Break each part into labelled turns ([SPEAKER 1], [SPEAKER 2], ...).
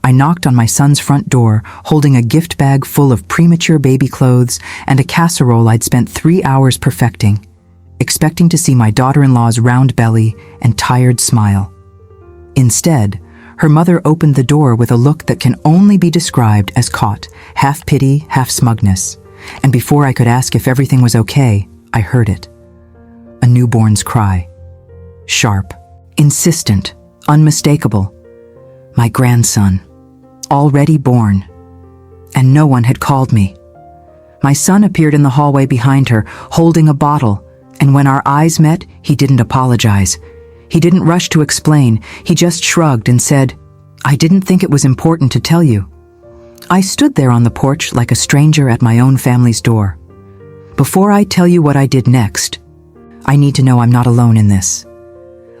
[SPEAKER 1] I knocked on my son's front door, holding a gift bag full of premature baby clothes and a casserole I'd spent 3 hours perfecting, expecting to see my daughter-in-law's round belly and tired smile. Instead, her mother opened the door with a look that can only be described as caught, half pity, half smugness. And before I could ask if everything was okay, I heard it. A newborn's cry. Sharp, insistent, unmistakable. My grandson, already born. And no one had called me. My son appeared in the hallway behind her, holding a bottle, and when our eyes met, he didn't apologize. He didn't rush to explain, he just shrugged and said, "I didn't think it was important to tell you." I stood there on the porch like a stranger at my own family's door. Before I tell you what I did next, I need to know I'm not alone in this.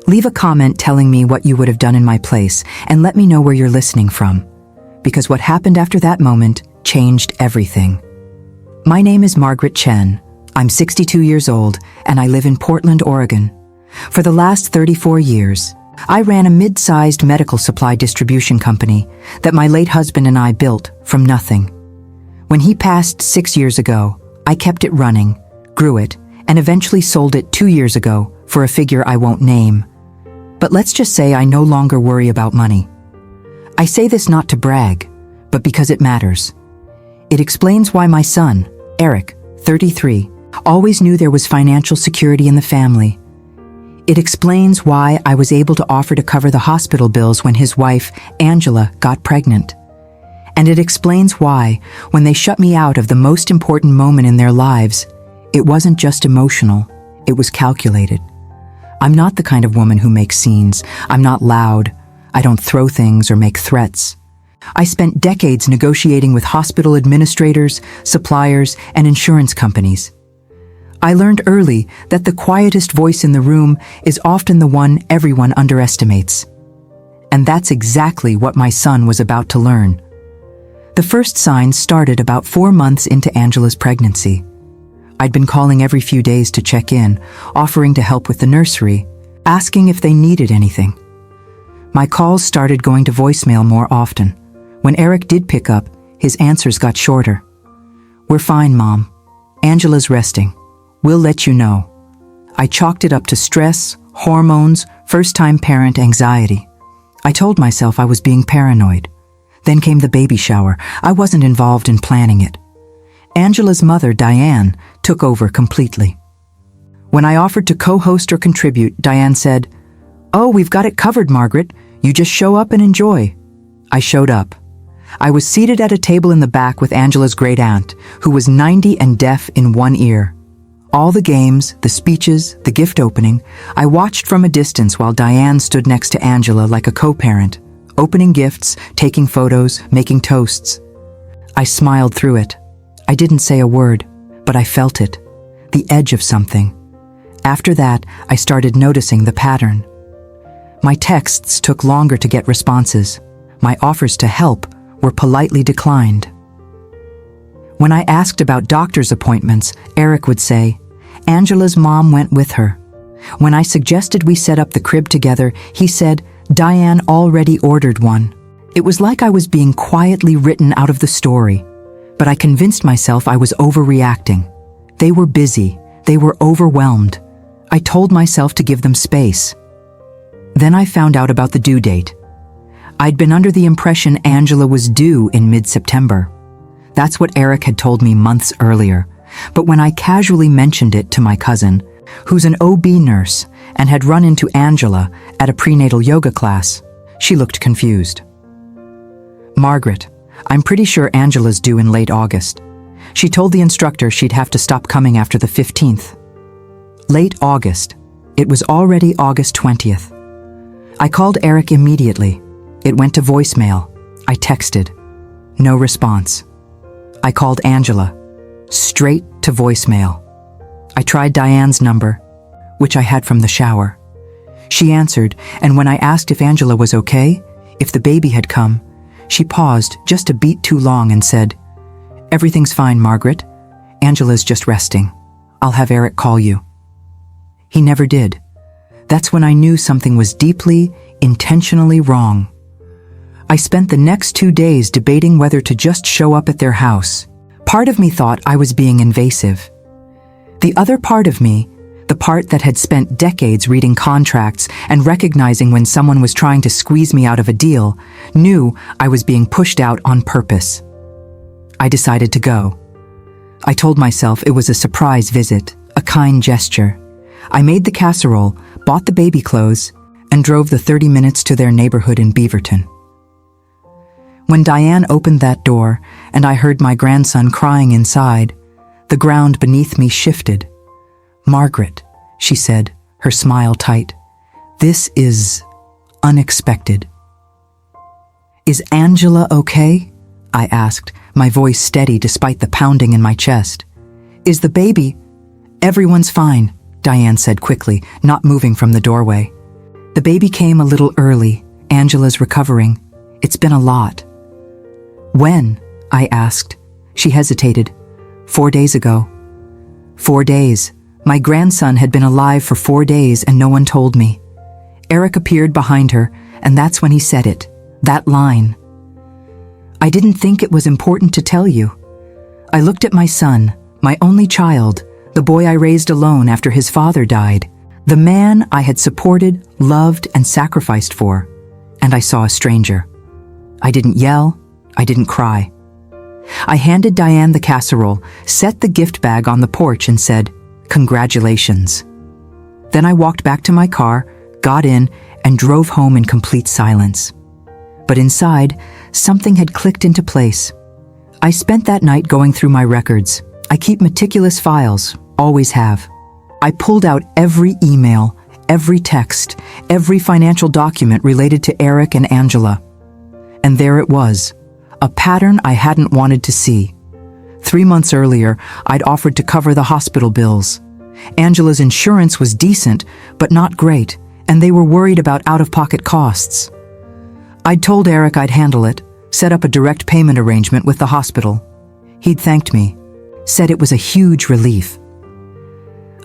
[SPEAKER 1] Leave a comment telling me what you would have done in my place, and let me know where you're listening from, because what happened after that moment changed everything. My name is Margaret Chen. I'm 62 years old, and I live in Portland, Oregon. For the last 34 years, I ran a mid-sized medical supply distribution company that my late husband and I built from nothing. When he passed 6 years ago, I kept it running, grew it, and eventually sold it 2 years ago for a figure I won't name. But let's just say I no longer worry about money. I say this not to brag, but because it matters. It explains why my son, Eric, 33, always knew there was financial security in the family. It explains why I was able to offer to cover the hospital bills when his wife, Angela, got pregnant. And it explains why, when they shut me out of the most important moment in their lives, it wasn't just emotional, it was calculated. I'm not the kind of woman who makes scenes. I'm not loud. I don't throw things or make threats. I spent decades negotiating with hospital administrators, suppliers, and insurance companies. I learned early that the quietest voice in the room is often the one everyone underestimates. And that's exactly what my son was about to learn. The first signs started about 4 months into Angela's pregnancy. I'd been calling every few days to check in, offering to help with the nursery, asking if they needed anything. My calls started going to voicemail more often. When Eric did pick up, his answers got shorter. "We're fine, Mom. Angela's resting. We'll let you know." I chalked it up to stress, hormones, first-time parent anxiety. I told myself I was being paranoid. Then came the baby shower. I wasn't involved in planning it. Angela's mother, Diane, took over completely. When I offered to co-host or contribute, Diane said, "Oh, we've got it covered, Margaret. You just show up and enjoy." I showed up. I was seated at a table in the back with Angela's great aunt, who was 90 and deaf in one ear. All the games, the speeches, the gift opening, I watched from a distance while Diane stood next to Angela like a co-parent, opening gifts, taking photos, making toasts. I smiled through it. I didn't say a word, but I felt it, the edge of something. After that, I started noticing the pattern. My texts took longer to get responses. My offers to help were politely declined. When I asked about doctor's appointments, Eric would say, "Angela's mom went with her." When I suggested we set up the crib together, he said, "Diane already ordered one." It was like I was being quietly written out of the story, but I convinced myself I was overreacting. They were busy. They were overwhelmed. I told myself to give them space. Then I found out about the due date. I'd been under the impression Angela was due in mid-September. That's what Eric had told me months earlier. But when I casually mentioned it to my cousin, who's an OB nurse and had run into Angela at a prenatal yoga class, she looked confused. "Margaret, I'm pretty sure Angela's due in late August. She told the instructor she'd have to stop coming after the 15th. Late August. It was already August 20th. I called Eric immediately. It went to voicemail. I texted. No response. I called Angela. Straight to voicemail. I tried Diane's number, which I had from the shower. She answered, and when I asked if Angela was okay, if the baby had come, she paused just a beat too long and said, "Everything's fine, Margaret. Angela's just resting. I'll have Eric call you." He never did. That's when I knew something was deeply, intentionally wrong. I spent the next 2 days debating whether to just show up at their house. Part of me thought I was being invasive. The other part of me, the part that had spent decades reading contracts and recognizing when someone was trying to squeeze me out of a deal, knew I was being pushed out on purpose. I decided to go. I told myself it was a surprise visit, a kind gesture. I made the casserole, bought the baby clothes, and drove the 30 minutes to their neighborhood in Beaverton. When Diane opened that door and I heard my grandson crying inside, the ground beneath me shifted. "Margaret," she said, her smile tight, "this is unexpected." "Is Angela okay?" I asked, my voice steady despite the pounding in my chest. "Is the baby—" "Everyone's fine," Diane said quickly, not moving from the doorway. "The baby came a little early. Angela's recovering. It's been a lot." "When?" I asked. She hesitated. 4 days ago." 4 days. My grandson had been alive for 4 days and no one told me. Eric appeared behind her, and that's when he said it. That line. "I didn't think it was important to tell you." I looked at my son, my only child, the boy I raised alone after his father died, the man I had supported, loved, and sacrificed for, and I saw a stranger. I didn't yell. I didn't cry. I handed Diane the casserole, set the gift bag on the porch and said, "Congratulations." Then I walked back to my car, got in, and drove home in complete silence. But inside, something had clicked into place. I spent that night going through my records. I keep meticulous files, always have. I pulled out every email, every text, every financial document related to Eric and Angela. And there it was. A pattern I hadn't wanted to see. 3 months earlier, I'd offered to cover the hospital bills. Angela's insurance was decent, but not great, and they were worried about out-of-pocket costs. I'd told Eric I'd handle it, set up a direct payment arrangement with the hospital. He'd thanked me, said it was a huge relief.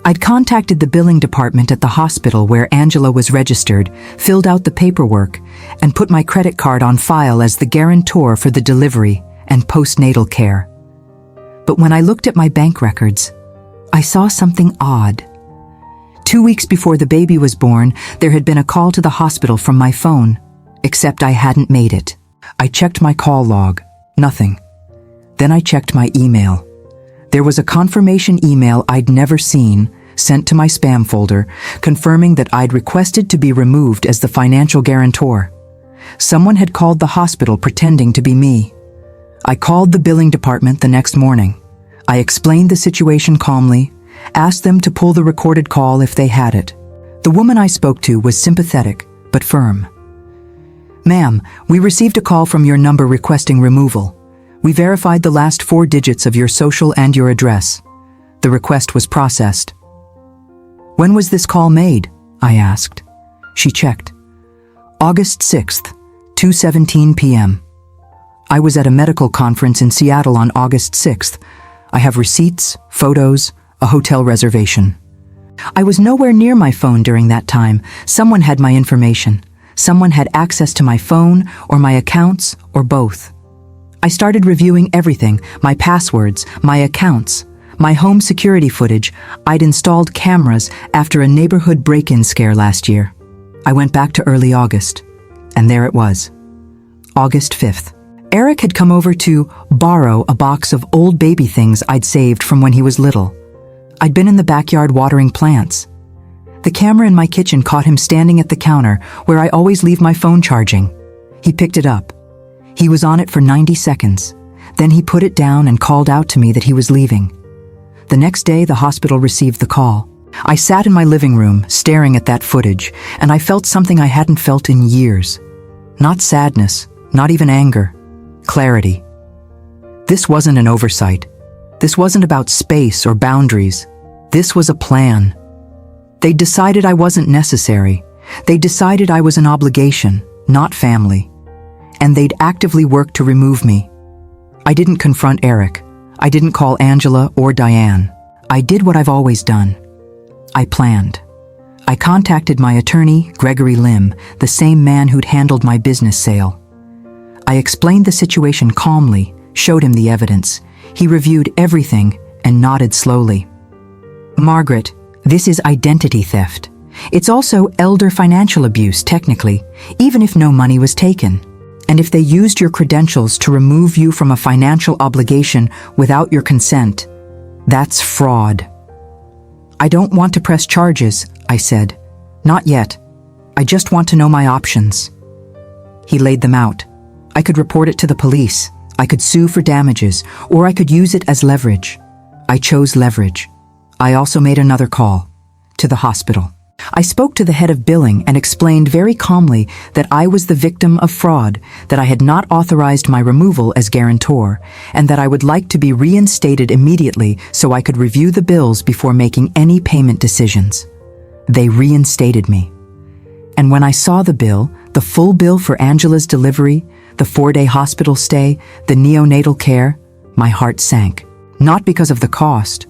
[SPEAKER 1] I'd contacted the billing department at the hospital where Angela was registered, filled out the paperwork, and put my credit card on file as the guarantor for the delivery and postnatal care. But when I looked at my bank records, I saw something odd. 2 weeks before the baby was born, there had been a call to the hospital from my phone, except I hadn't made it. I checked my call log. Nothing. Then I checked my email. There was a confirmation email I'd never seen, sent to my spam folder, confirming that I'd requested to be removed as the financial guarantor. Someone had called the hospital pretending to be me. I called the billing department the next morning. I explained the situation calmly, asked them to pull the recorded call if they had it. The woman I spoke to was sympathetic, but firm. "Ma'am, we received a call from your number requesting removal. We verified the last 4 digits of your social and your address. The request was processed." "When was this call made?" I asked. She checked. "August 6th, 2:17 p.m. I was at a medical conference in Seattle on August 6th. I have receipts, photos, a hotel reservation. I was nowhere near my phone during that time. Someone had my information. Someone had access to my phone or my accounts or both. I started reviewing everything, my passwords, my accounts, my home security footage. I'd installed cameras after a neighborhood break-in scare last year. I went back to early August, and there it was. August 5th. Eric had come over to borrow a box of old baby things I'd saved from when he was little. I'd been in the backyard watering plants. The camera in my kitchen caught him standing at the counter where I always leave my phone charging. He picked it up. He was on it for 90 seconds. Then he put it down and called out to me that he was leaving. The next day, the hospital received the call. I sat in my living room, staring at that footage, and I felt something I hadn't felt in years. Not sadness, not even anger. Clarity. This wasn't an oversight. This wasn't about space or boundaries. This was a plan. They decided I wasn't necessary. They decided I was an obligation, not family. And they'd actively worked to remove me. I didn't confront Eric. I didn't call Angela or Diane. I did what I've always done. I planned. I contacted my attorney, Gregory Lim, the same man who'd handled my business sale. I explained the situation calmly, showed him the evidence. He reviewed everything and nodded slowly. Margaret, this is identity theft. It's also elder financial abuse, technically, even if no money was taken. And if they used your credentials to remove you from a financial obligation without your consent, that's fraud. I don't want to press charges, I said. Not yet. I just want to know my options. He laid them out. I could report it to the police. I could sue for damages, or I could use it as leverage. I chose leverage. I also made another call to the hospital. I spoke to the head of billing and explained very calmly that I was the victim of fraud, that I had not authorized my removal as guarantor, and that I would like to be reinstated immediately so I could review the bills before making any payment decisions. They reinstated me. And when I saw the bill, the full bill for Angela's delivery, the 4-day hospital stay, the neonatal care, my heart sank. Not because of the cost,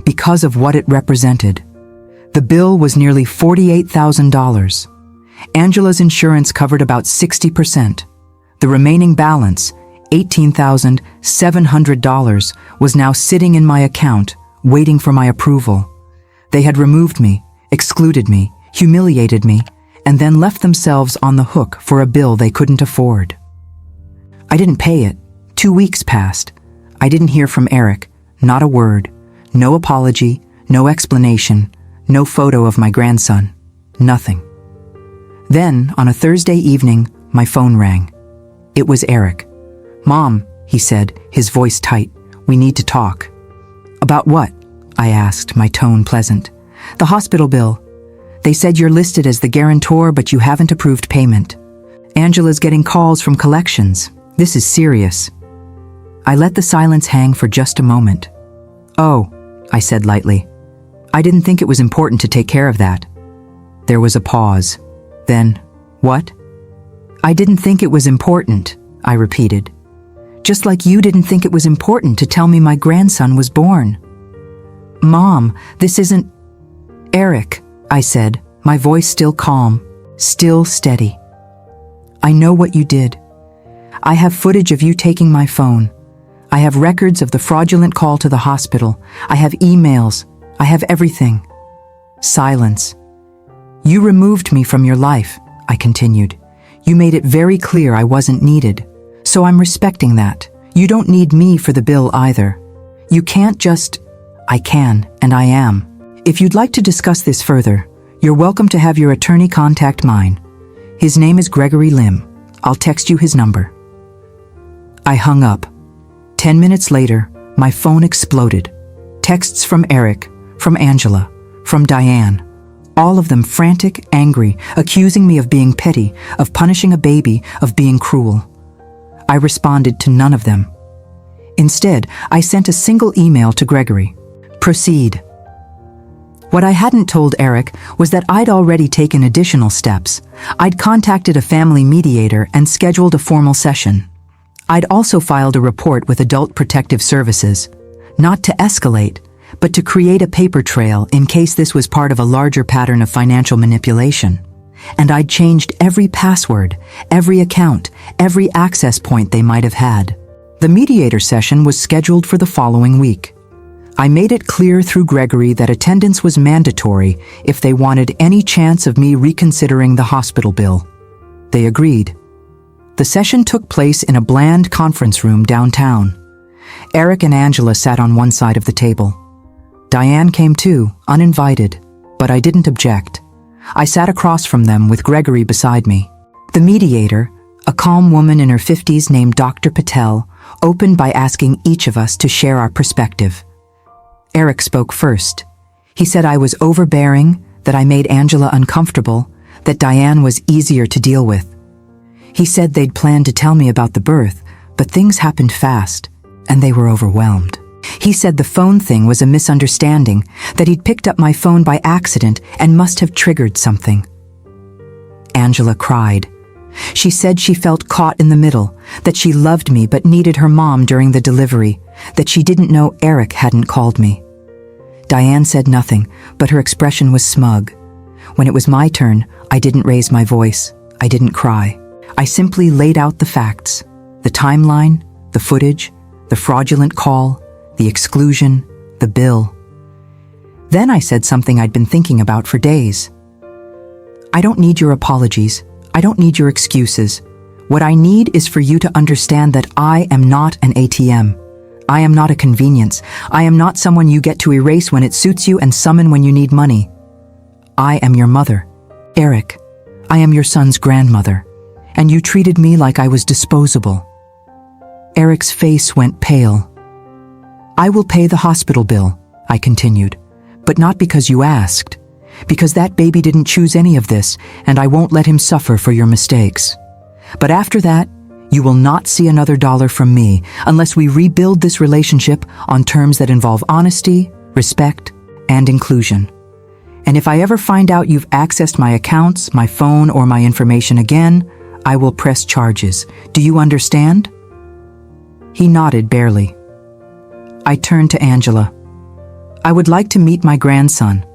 [SPEAKER 1] because of what it represented. The bill was nearly $48,000. Angela's insurance covered about 60%. The remaining balance, $18,700, was now sitting in my account, waiting for my approval. They had removed me, excluded me, humiliated me, and then left themselves on the hook for a bill they couldn't afford. I didn't pay it. 2 weeks passed. I didn't hear from Eric, not a word, no apology, no explanation, no photo of my grandson, nothing. Then, on a Thursday evening, my phone rang. It was Eric. "Mom," he said, his voice tight, "we need to talk." "About what?" I asked, my tone pleasant. "The hospital bill. They said you're listed as the guarantor, but you haven't approved payment. Angela's getting calls from collections. This is serious." I let the silence hang for just a moment. "Oh," I said lightly. "I didn't think it was important to take care of that." There was a pause. Then, "What?" "I didn't think it was important," I repeated. "Just like you didn't think it was important to tell me my grandson was born." "Mom, this isn't—" "Eric," I said, my voice still calm, still steady. "I know what you did. I have footage of you taking my phone. I have records of the fraudulent call to the hospital. I have emails. I have everything." Silence. "You removed me from your life," I continued. "You made it very clear I wasn't needed. So I'm respecting that. You don't need me for the bill either. You can't just—" "I can, and I am. If you'd like to discuss this further, you're welcome to have your attorney contact mine. His name is Gregory Lim. I'll text you his number." I hung up. 10 minutes later, my phone exploded. Texts from Eric, from Angela, from Diane. All of them frantic, angry, accusing me of being petty, of punishing a baby, of being cruel. I responded to none of them. Instead, I sent a single email to Gregory. "Proceed." What I hadn't told Eric was that I'd already taken additional steps. I'd contacted a family mediator and scheduled a formal session. I'd also filed a report with Adult Protective Services, not to escalate, but to create a paper trail in case this was part of a larger pattern of financial manipulation. And I'd changed every password, every account, every access point they might have had. The mediator session was scheduled for the following week. I made it clear through Gregory that attendance was mandatory if they wanted any chance of me reconsidering the hospital bill. They agreed. The session took place in a bland conference room downtown. Eric and Angela sat on one side of the table. Diane came too, uninvited, but I didn't object. I sat across from them with Gregory beside me. The mediator, a calm woman in her 50s named Dr. Patel, opened by asking each of us to share our perspective. Eric spoke first. He said I was overbearing, that I made Angela uncomfortable, that Diane was easier to deal with. He said they'd planned to tell me about the birth, but things happened fast, and they were overwhelmed. He said the phone thing was a misunderstanding, that he'd picked up my phone by accident and must have triggered something. Angela cried. She said she felt caught in the middle, that she loved me but needed her mom during the delivery, that she didn't know Eric hadn't called me. Diane said nothing, but her expression was smug. When it was my turn, I didn't raise my voice. I didn't cry. I simply laid out the facts. The timeline, the footage, the fraudulent call, the exclusion, the bill. Then I said something I'd been thinking about for days. I don't need your apologies. I don't need your excuses. What I need is for you to understand that I am not an ATM. I am not a convenience. I am not someone you get to erase when it suits you and summon when you need money. I am your mother, Eric. I am your son's grandmother, and you treated me like I was disposable. Eric's face went pale. I will pay the hospital bill, I continued, but not because you asked, because that baby didn't choose any of this, and I won't let him suffer for your mistakes. But after that, you will not see another dollar from me unless we rebuild this relationship on terms that involve honesty, respect, and inclusion. And if I ever find out you've accessed my accounts, my phone, or my information again, I will press charges. Do you understand? He nodded barely. I turned to Angela. I would like to meet my grandson.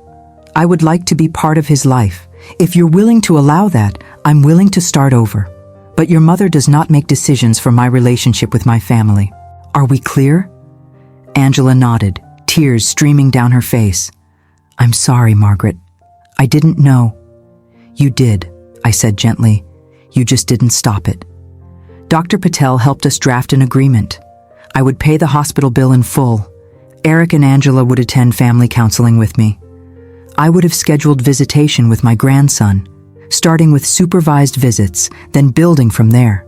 [SPEAKER 1] I would like to be part of his life. If you're willing to allow that, I'm willing to start over. But your mother does not make decisions for my relationship with my family. Are we clear? Angela nodded, tears streaming down her face. I'm sorry, Margaret. I didn't know. You did, I said gently. You just didn't stop it. Dr. Patel helped us draft an agreement. I would pay the hospital bill in full. Eric and Angela would attend family counseling with me. I would have scheduled visitation with my grandson, starting with supervised visits, then building from there.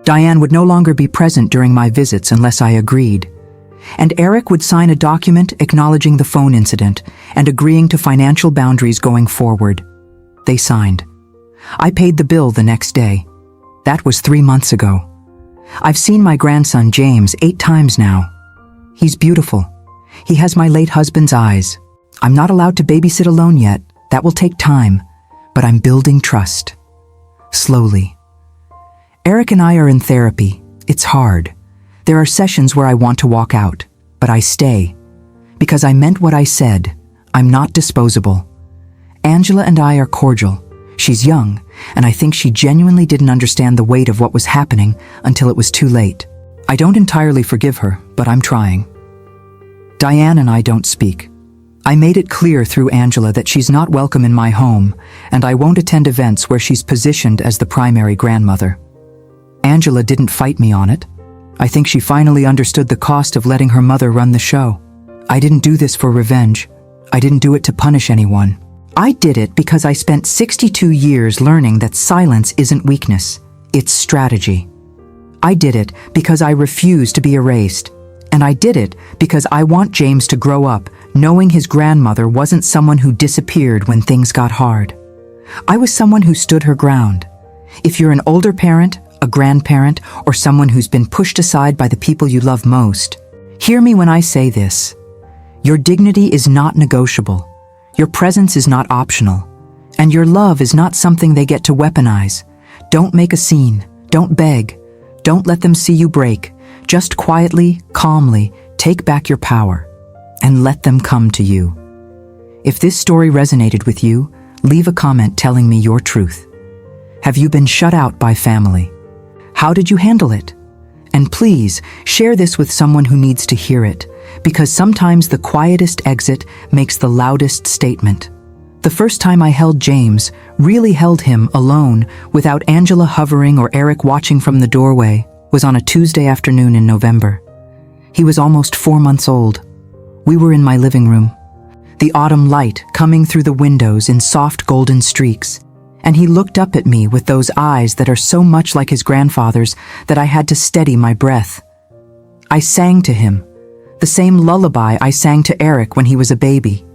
[SPEAKER 1] Diane would no longer be present during my visits unless I agreed. And Eric would sign a document acknowledging the phone incident and agreeing to financial boundaries going forward. They signed. I paid the bill the next day. That was 3 months ago. I've seen my grandson James 8 times now. He's beautiful. He has my late husband's eyes. I'm not allowed to babysit alone yet. That will take time. But I'm building trust. Slowly. Eric and I are in therapy. It's hard. There are sessions where I want to walk out, but I stay. Because I meant what I said. I'm not disposable. Angela and I are cordial. She's young, and I think she genuinely didn't understand the weight of what was happening until it was too late. I don't entirely forgive her, but I'm trying. Diane and I don't speak. I made it clear through Angela that she's not welcome in my home, and I won't attend events where she's positioned as the primary grandmother. Angela didn't fight me on it. I think she finally understood the cost of letting her mother run the show. I didn't do this for revenge. I didn't do it to punish anyone. I did it because I spent 62 years learning that silence isn't weakness, it's strategy. I did it because I refuse to be erased. And I did it because I want James to grow up knowing his grandmother wasn't someone who disappeared when things got hard. I was someone who stood her ground. If you're an older parent, a grandparent, or someone who's been pushed aside by the people you love most, hear me when I say this. Your dignity is not negotiable. Your presence is not optional. And your love is not something they get to weaponize. Don't make a scene. Don't beg. Don't let them see you break. Just quietly, calmly, take back your power and let them come to you. If this story resonated with you, leave a comment telling me your truth. Have you been shut out by family? How did you handle it? And please, share this with someone who needs to hear it, because sometimes the quietest exit makes the loudest statement. The first time I held James, really held him alone, without Angela hovering or Eric watching from the doorway, was on a Tuesday afternoon in November. He was almost 4 months old. We were in my living room, the autumn light coming through the windows in soft golden streaks, and he looked up at me with those eyes that are so much like his grandfather's that I had to steady my breath. I sang to him, the same lullaby I sang to Eric when he was a baby.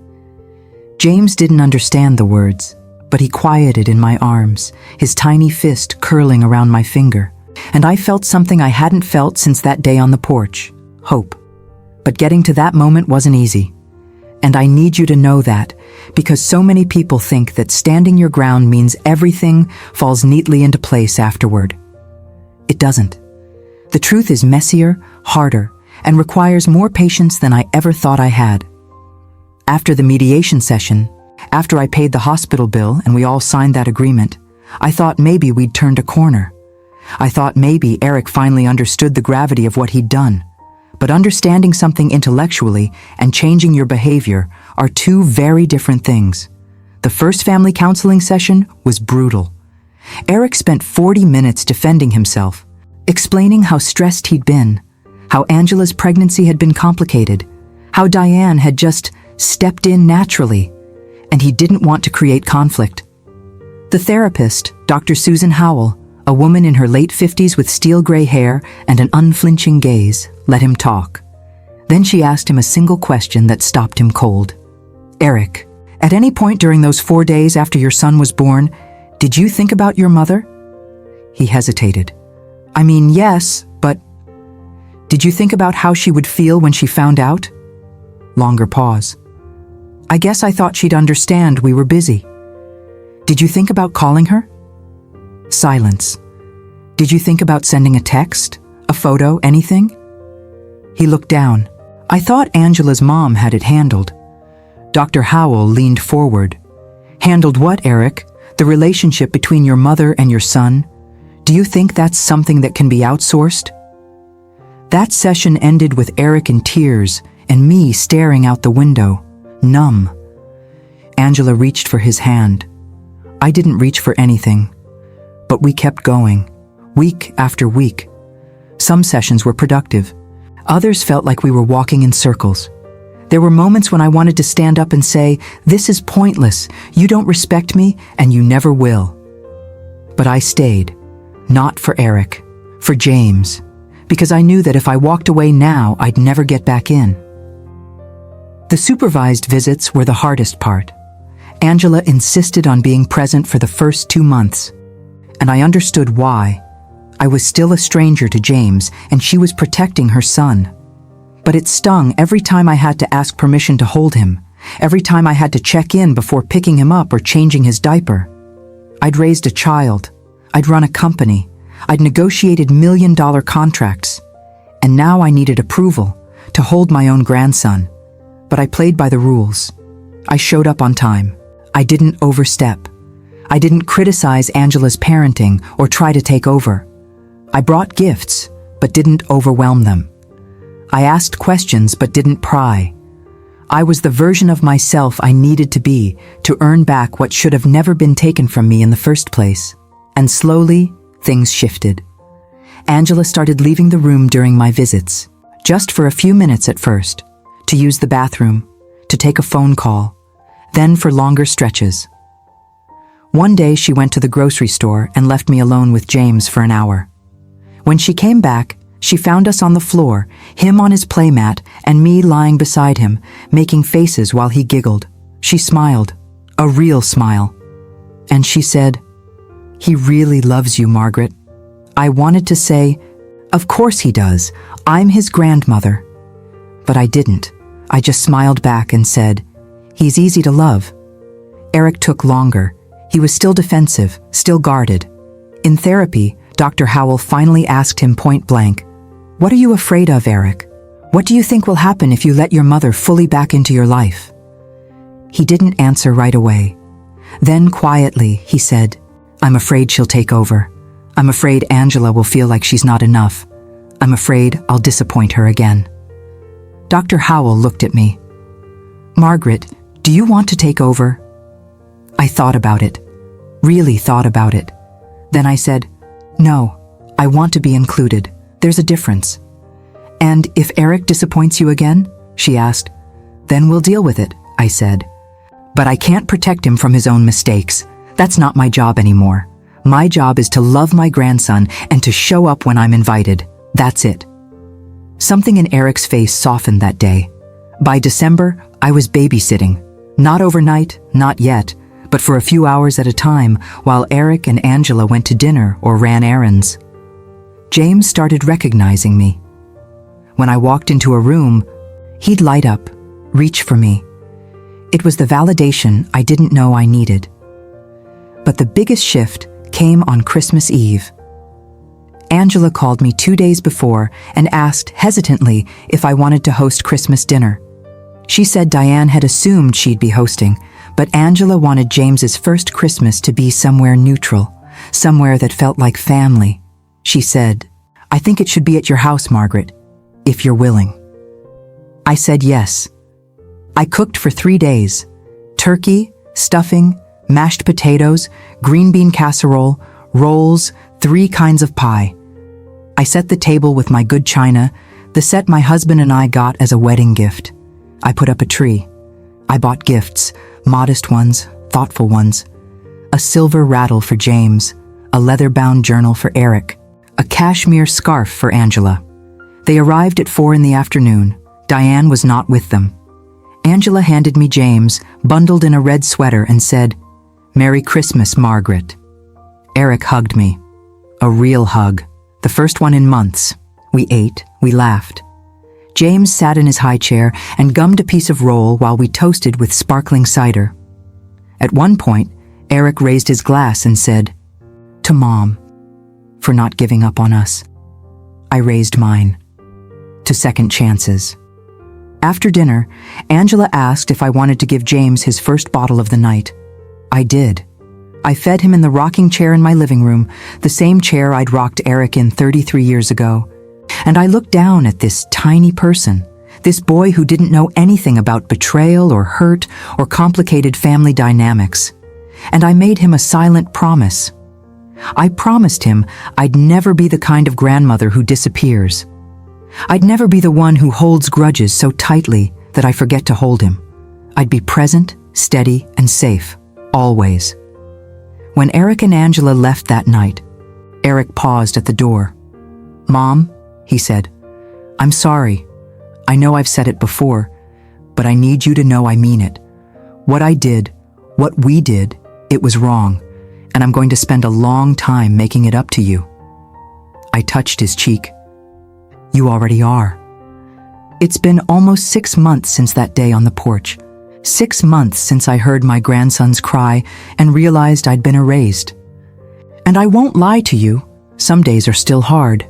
[SPEAKER 1] James didn't understand the words, but he quieted in my arms, his tiny fist curling around my finger, and I felt something I hadn't felt since that day on the porch, hope. But getting to that moment wasn't easy. And I need you to know that, because so many people think that standing your ground means everything falls neatly into place afterward. It doesn't. The truth is messier, harder, and requires more patience than I ever thought I had. After the mediation session, after I paid the hospital bill and we all signed that agreement, I thought maybe we'd turned a corner. I thought maybe Eric finally understood the gravity of what he'd done. But understanding something intellectually and changing your behavior are two very different things. The first family counseling session was brutal. Eric spent 40 minutes defending himself, explaining how stressed he'd been, how Angela's pregnancy had been complicated, how Diane had just stepped in naturally, and he didn't want to create conflict. The therapist, Dr. Susan Howell, a woman in her late 50s with steel gray hair and an unflinching gaze, let him talk. Then she asked him a single question that stopped him cold. "Eric, at any point during those 4 days after your son was born, did you think about your mother?" He hesitated. "I mean, yes, but did you think about how she would feel when she found out?" Longer pause. "I guess I thought she'd understand we were busy." "Did you think about calling her?" Silence. "Did you think about sending a text, a photo, anything?" He looked down. "I thought Angela's mom had it handled." Dr. Howell leaned forward. "Handled what, Eric? The relationship between your mother and your son? Do you think that's something that can be outsourced?" That session ended with Eric in tears and me staring out the window, numb. Angela reached for his hand. I didn't reach for anything. But we kept going, week after week. Some sessions were productive. Others felt like we were walking in circles. There were moments when I wanted to stand up and say, "This is pointless. You don't respect me, and you never will." But I stayed. Not for Eric, for James, because I knew that if I walked away now, I'd never get back in. The supervised visits were the hardest part. Angela insisted on being present for the first 2 months, and I understood why. I was still a stranger to James, and she was protecting her son. But it stung every time I had to ask permission to hold him, every time I had to check in before picking him up or changing his diaper. I'd raised a child. I'd run a company. I'd negotiated million-dollar contracts. And now I needed approval to hold my own grandson. But I played by the rules. I showed up on time. I didn't overstep. I didn't criticize Angela's parenting or try to take over. I brought gifts, but didn't overwhelm them. I asked questions, but didn't pry. I was the version of myself I needed to be to earn back what should have never been taken from me in the first place. And slowly, things shifted. Angela started leaving the room during my visits, just for a few minutes at first, to use the bathroom, to take a phone call, then for longer stretches. One day she went to the grocery store and left me alone with James for an hour. When she came back, she found us on the floor, him on his playmat and me lying beside him, making faces while he giggled. She smiled, a real smile. And she said, "He really loves you, Margaret." I wanted to say, "Of course he does. I'm his grandmother." But I didn't. I just smiled back and said, "He's easy to love." Eric took longer. He was still defensive, still guarded. In therapy, Dr. Howell finally asked him point blank, "What are you afraid of, Eric? What do you think will happen if you let your mother fully back into your life?" He didn't answer right away. Then quietly, he said, "I'm afraid she'll take over. I'm afraid Angela will feel like she's not enough. I'm afraid I'll disappoint her again." Dr. Howell looked at me. "Margaret, do you want to take over?" I thought about it, really thought about it. Then I said, "No, I want to be included. There's a difference." "And if Eric disappoints you again?" she asked. "Then we'll deal with it," I said. "But I can't protect him from his own mistakes. That's not my job anymore. My job is to love my grandson and to show up when I'm invited. That's it." Something in Eric's face softened that day. By December, I was babysitting. Not overnight, not yet, but for a few hours at a time while Eric and Angela went to dinner or ran errands. James started recognizing me. When I walked into a room, he'd light up, reach for me. It was the validation I didn't know I needed. But the biggest shift came on Christmas Eve. Angela called me 2 days before and asked hesitantly if I wanted to host Christmas dinner. She said Diane had assumed she'd be hosting, but Angela wanted James's first Christmas to be somewhere neutral, somewhere that felt like family. She said, "I think it should be at your house, Margaret, if you're willing." I said yes. I cooked for 3 days. Turkey, stuffing, mashed potatoes, green bean casserole, rolls, 3 kinds of pie. I set the table with my good china, the set my husband and I got as a wedding gift. I put up a tree. I bought gifts, modest ones, thoughtful ones. A silver rattle for James, a leather-bound journal for Eric, a cashmere scarf for Angela. They arrived at 4 in the afternoon. Diane was not with them. Angela handed me James, bundled in a red sweater, and said, "Merry Christmas, Margaret." Eric hugged me. A real hug. The first one in months. We ate, we laughed. James sat in his high chair and gummed a piece of roll while we toasted with sparkling cider. At one point, Eric raised his glass and said, "To Mom, for not giving up on us." I raised mine. To second chances. After dinner, Angela asked if I wanted to give James his first bottle of the night. I did. I fed him in the rocking chair in my living room, the same chair I'd rocked Eric in 33 years ago. And I looked down at this tiny person, this boy who didn't know anything about betrayal or hurt or complicated family dynamics. And I made him a silent promise. I promised him I'd never be the kind of grandmother who disappears. I'd never be the one who holds grudges so tightly that I forget to hold him. I'd be present, steady, and safe, always. When Eric and Angela left that night, Eric paused at the door. "Mom," he said, "I'm sorry. I know I've said it before, but I need you to know I mean it. What I did, what we did, it was wrong, and I'm going to spend a long time making it up to you." I touched his cheek. "You already are." It's been almost 6 months since that day on the porch. 6 months since I heard my grandson's cry and realized I'd been erased. And I won't lie to you, some days are still hard.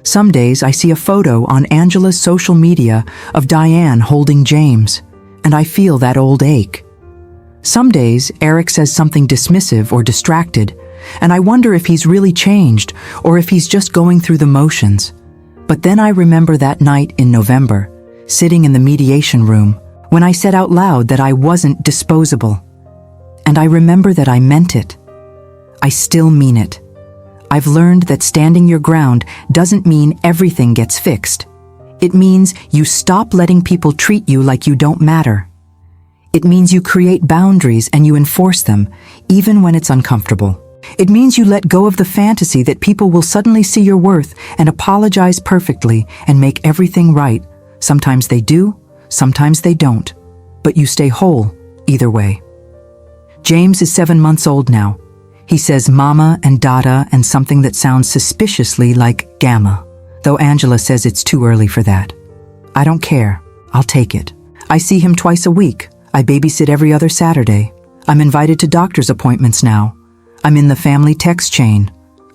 [SPEAKER 1] Some days I see a photo on Angela's social media of Diane holding James, and I feel that old ache. Some days Eric says something dismissive or distracted, and I wonder if he's really changed or if he's just going through the motions. But then I remember that night in November, sitting in the mediation room, when I said out loud that I wasn't disposable. And I remember that I meant it. I still mean it. I've learned that standing your ground doesn't mean everything gets fixed. It means you stop letting people treat you like you don't matter. It means you create boundaries and you enforce them, even when it's uncomfortable. It means you let go of the fantasy that people will suddenly see your worth and apologize perfectly and make everything right. Sometimes they do, sometimes they don't, but you stay whole either way. James is 7 months old now. He says mama and dada and something that sounds suspiciously like gamma, though Angela says it's too early for that. I don't care. I'll take it. I see him twice a week. I babysit every other Saturday. I'm invited to doctor's appointments now. I'm in the family text chain.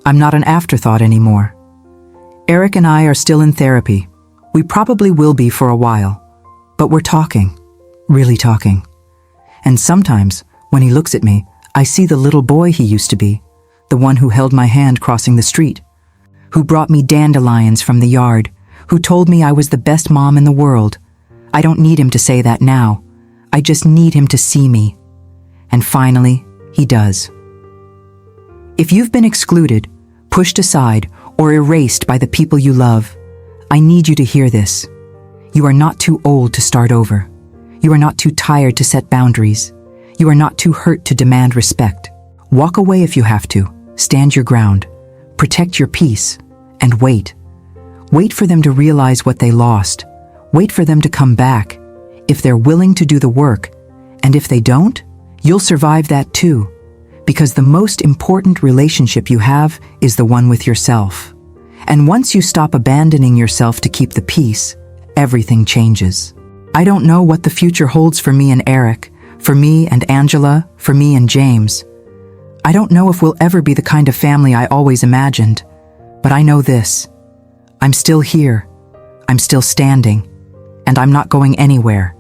[SPEAKER 1] I'm not an afterthought anymore. Eric and I are still in therapy. We probably will be for a while. But we're talking. Really talking. And sometimes, when he looks at me, I see the little boy he used to be, the one who held my hand crossing the street, who brought me dandelions from the yard, who told me I was the best mom in the world. I don't need him to say that now. I just need him to see me. And finally, he does. If you've been excluded, pushed aside, or erased by the people you love, I need you to hear this. You are not too old to start over. You are not too tired to set boundaries. You are not too hurt to demand respect. Walk away if you have to. Stand your ground. Protect your peace. And wait. Wait for them to realize what they lost. Wait for them to come back. If they're willing to do the work, and if they don't, you'll survive that too. Because the most important relationship you have is the one with yourself. And once you stop abandoning yourself to keep the peace, everything changes. I don't know what the future holds for me and Eric, for me and Angela, for me and James. I don't know if we'll ever be the kind of family I always imagined, but I know this. I'm still here. I'm still standing. And I'm not going anywhere.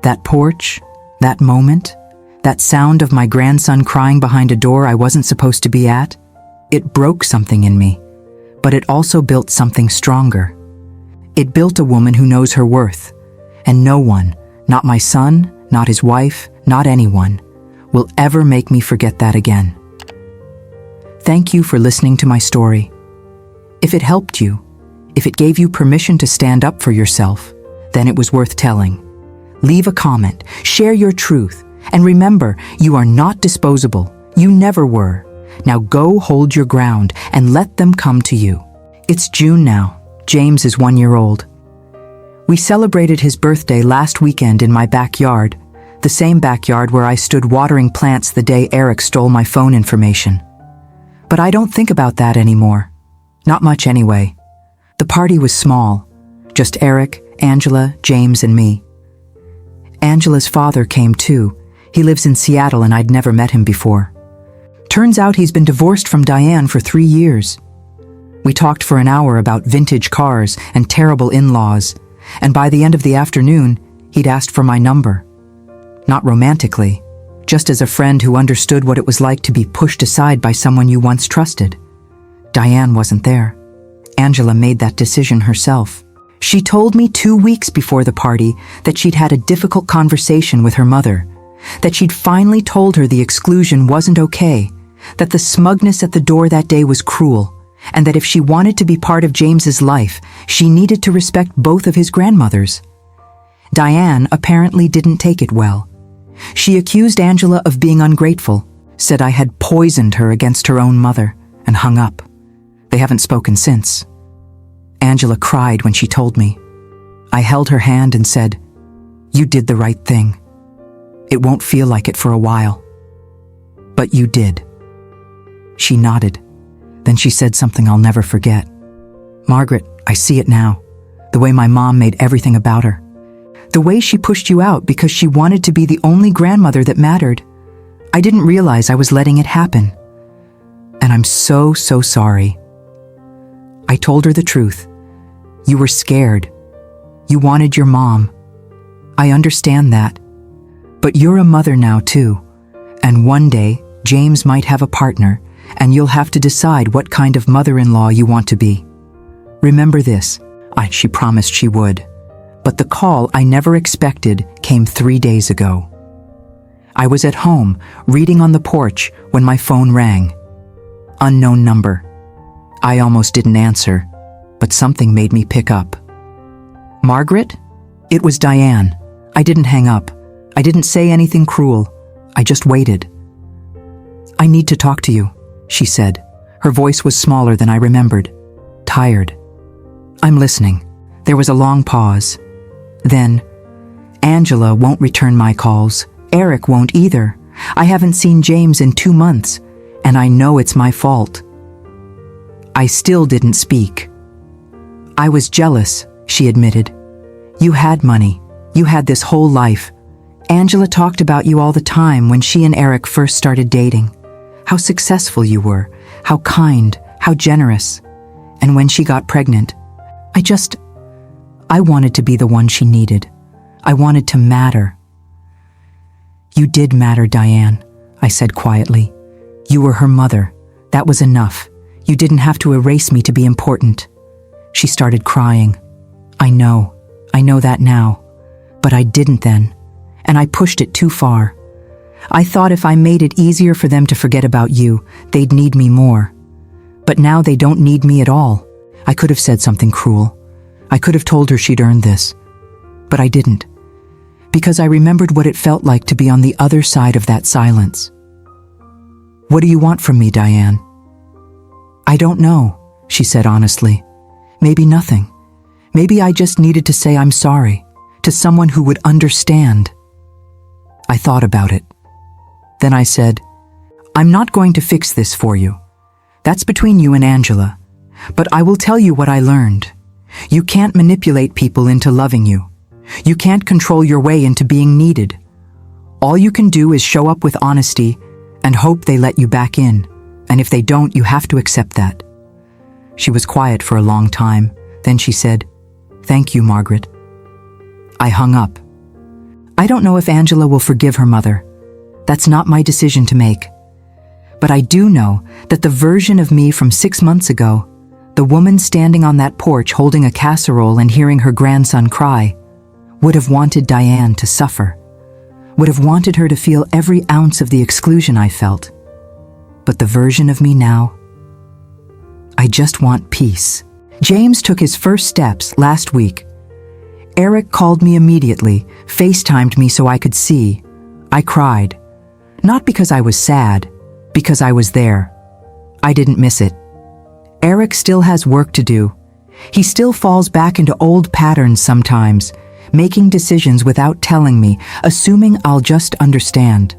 [SPEAKER 1] That porch, that moment, that sound of my grandson crying behind a door I wasn't supposed to be at, it broke something in me. but it also built something stronger. It built a woman who knows her worth, and no one, not my son, not his wife, not anyone, will ever make me forget that again. Thank you for listening to my story. If it helped you, if it gave you permission to stand up for yourself, then it was worth telling. Leave a comment, share your truth, and remember, you are not disposable. You never were. Now go hold your ground and let them come to you. It's June now. James is 1 year old. We celebrated his birthday last weekend in my backyard, the same backyard where I stood watering plants the day Eric stole my phone information. But I don't think about that anymore. Not much anyway. The party was small, just Eric, Angela, James, and me. Angela's father came too. He lives in Seattle and I'd never met him before. Turns out he's been divorced from Diane for 3 years. We talked for an hour about vintage cars and terrible in-laws, and by the end of the afternoon, he'd asked for my number. Not romantically, just as a friend who understood what it was like to be pushed aside by someone you once trusted. Diane wasn't there. Angela made that decision herself. She told me 2 weeks before the party that she'd had a difficult conversation with her mother, that she'd finally told her the exclusion wasn't okay, that the smugness at the door that day was cruel, and that if she wanted to be part of James's life, she needed to respect both of his grandmothers. Diane apparently didn't take it well. She accused Angela of being ungrateful, said I had poisoned her against her own mother, and hung up. They haven't spoken since. Angela cried when she told me. I held her hand and said, "You did the right thing. It won't feel like it for a while." "But you did." She nodded. Then she said something I'll never forget. "Margaret, I see it now. The way my mom made everything about her. The way she pushed you out because she wanted to be the only grandmother that mattered. I didn't realize I was letting it happen. And I'm so sorry." I told her the truth. You were scared. You wanted your mom. I understand that. But you're a mother now too. And one day, James might have a partner, and you'll have to decide what kind of mother-in-law you want to be. Remember this. She promised she would. But the call I never expected came 3 days ago. I was at home, reading on the porch, when my phone rang. Unknown number. I almost didn't answer, but something made me pick up. "Margaret?" It was Diane. I didn't hang up. I didn't say anything cruel. I just waited. "I need to talk to you," she said. Her voice was smaller than I remembered. Tired. "I'm listening." There was a long pause. Then, "Angela won't return my calls. Eric won't either. I haven't seen James in 2 months, and I know it's my fault." I still didn't speak. "I was jealous," she admitted. "You had money. You had this whole life. Angela talked about you all the time when she and Eric first started dating. How successful you were, how kind, how generous. And when she got pregnant, I wanted to be the one she needed. I wanted to matter." "You did matter, Diane," I said quietly. "You were her mother. That was enough. You didn't have to erase me to be important." She started crying. I know that now. But I didn't then. And I pushed it too far. I thought if I made it easier for them to forget about you, they'd need me more. But now they don't need me at all. I could have said something cruel. I could have told her she'd earned this. But I didn't. Because I remembered what it felt like to be on the other side of that silence. "What do you want from me, Diane?" "I don't know," she said honestly. "Maybe nothing. Maybe I just needed to say I'm sorry, to someone who would understand." I thought about it. Then I said, "I'm not going to fix this for you. That's between you and Angela. But I will tell you what I learned. You can't manipulate people into loving you. You can't control your way into being needed. All you can do is show up with honesty and hope they let you back in. And if they don't, you have to accept that." She was quiet for a long time. Then she said, "Thank you, Margaret." I hung up. I don't know if Angela will forgive her mother. That's not my decision to make. But I do know that the version of me from 6 months ago, The woman standing on that porch holding a casserole and hearing her grandson cry would have wanted Diane to suffer, would have wanted her to feel every ounce of the exclusion I felt. But the version of me now, I just want peace. James took his first steps last week. Eric called me immediately, FaceTimed me so I could see. I cried. Not because I was sad, because I was there. I didn't miss it. Eric still has work to do. He still falls back into old patterns sometimes, making decisions without telling me, assuming I'll just understand.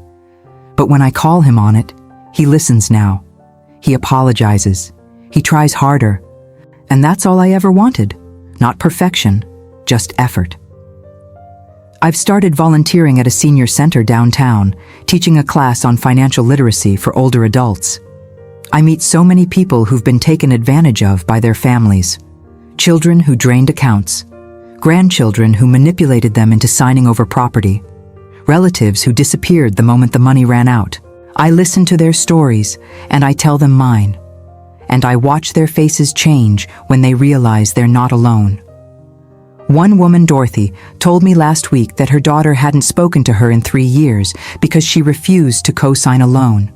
[SPEAKER 1] But when I call him on it, he listens now. He apologizes. He tries harder. And that's all I ever wanted. Not perfection, just effort. I've started volunteering at a senior center downtown, teaching a class on financial literacy for older adults. I meet so many people who've been taken advantage of by their families. Children who drained accounts, grandchildren who manipulated them into signing over property, relatives who disappeared the moment the money ran out. I listen to their stories, and I tell them mine. And I watch their faces change when they realize they're not alone. One woman, Dorothy, told me last week that her daughter hadn't spoken to her in 3 years because she refused to co-sign a loan.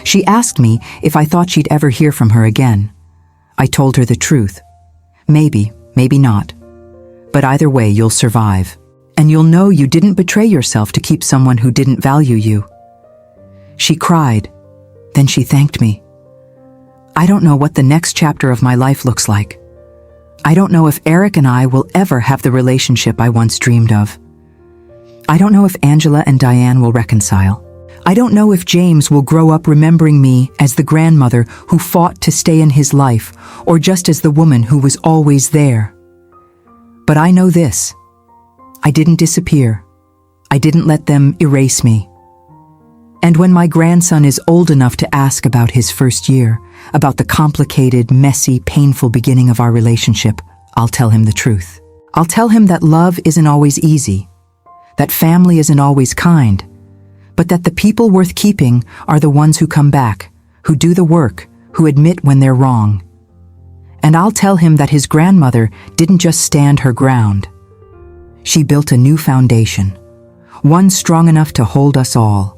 [SPEAKER 1] She asked me if I thought she'd ever hear from her again. I told her the truth. Maybe, maybe not. But either way, you'll survive. And you'll know you didn't betray yourself to keep someone who didn't value you. She cried. Then she thanked me. I don't know what the next chapter of my life looks like. I don't know if Eric and I will ever have the relationship I once dreamed of. I don't know if Angela and Diane will reconcile. I don't know if James will grow up remembering me as the grandmother who fought to stay in his life, or just as the woman who was always there. But I know this. I didn't disappear. I didn't let them erase me. And when my grandson is old enough to ask about his first year, about the complicated, messy, painful beginning of our relationship, I'll tell him the truth. I'll tell him that love isn't always easy, that family isn't always kind, but that the people worth keeping are the ones who come back, who do the work, who admit when they're wrong. And I'll tell him that his grandmother didn't just stand her ground. She built a new foundation, one strong enough to hold us all.